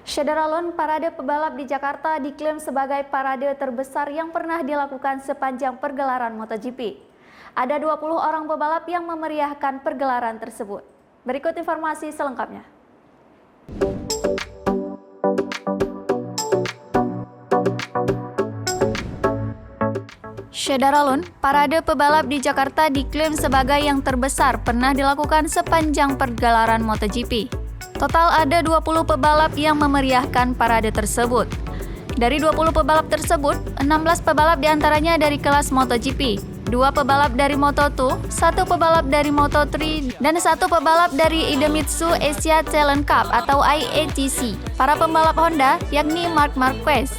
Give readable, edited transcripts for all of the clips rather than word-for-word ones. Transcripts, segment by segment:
Syederalon Parade Pebalap di Jakarta diklaim sebagai parade terbesar yang pernah dilakukan sepanjang pergelaran MotoGP. Ada 20 orang pebalap yang memeriahkan pergelaran tersebut. Berikut informasi selengkapnya. Syederalon Parade Pebalap di Jakarta diklaim sebagai yang terbesar pernah dilakukan sepanjang pergelaran MotoGP. Total ada 20 pebalap yang memeriahkan parade tersebut. Dari 20 pebalap tersebut, 16 pebalap diantaranya dari kelas MotoGP, 2 pebalap dari Moto2, 1 pebalap dari Moto3, dan 1 pebalap dari Idemitsu Asia Talent Cup atau IATC. Para pembalap Honda yakni Marc Marquez,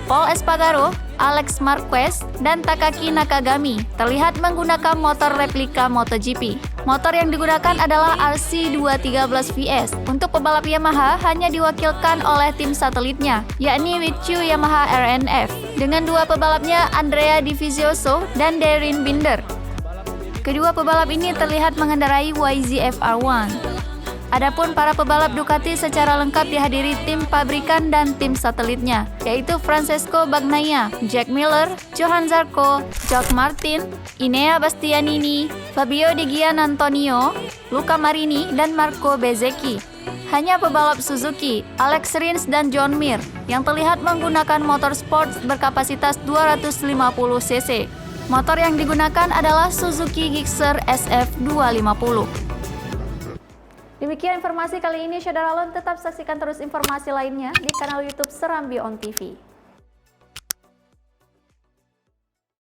Pol Espargaro, Alex Marquez, dan Takaki Nakagami terlihat menggunakan motor replika MotoGP. Motor yang digunakan adalah RC213 VS. Untuk pebalap Yamaha hanya diwakilkan oleh tim satelitnya, yakni Wichu Yamaha RNF, dengan 2 pebalapnya Andrea Dovizioso dan Darryn Binder. Kedua pebalap ini terlihat mengendarai YZF-R1. Adapun para pebalap Ducati secara lengkap dihadiri tim pabrikan dan tim satelitnya, yaitu Francesco Bagnaia, Jack Miller, Johann Zarco, Jorge Martin, Enea Bastianini, Fabio De Giannantonio, Luca Marini, dan Marco Bezzecchi. Hanya pebalap Suzuki, Alex Rins dan John Mir, yang terlihat menggunakan motor sport berkapasitas 250 cc. Motor yang digunakan adalah Suzuki Gixxer SF250. Demikian informasi kali ini, Syederalon. Tetap saksikan terus informasi lainnya di kanal YouTube Serambi On TV.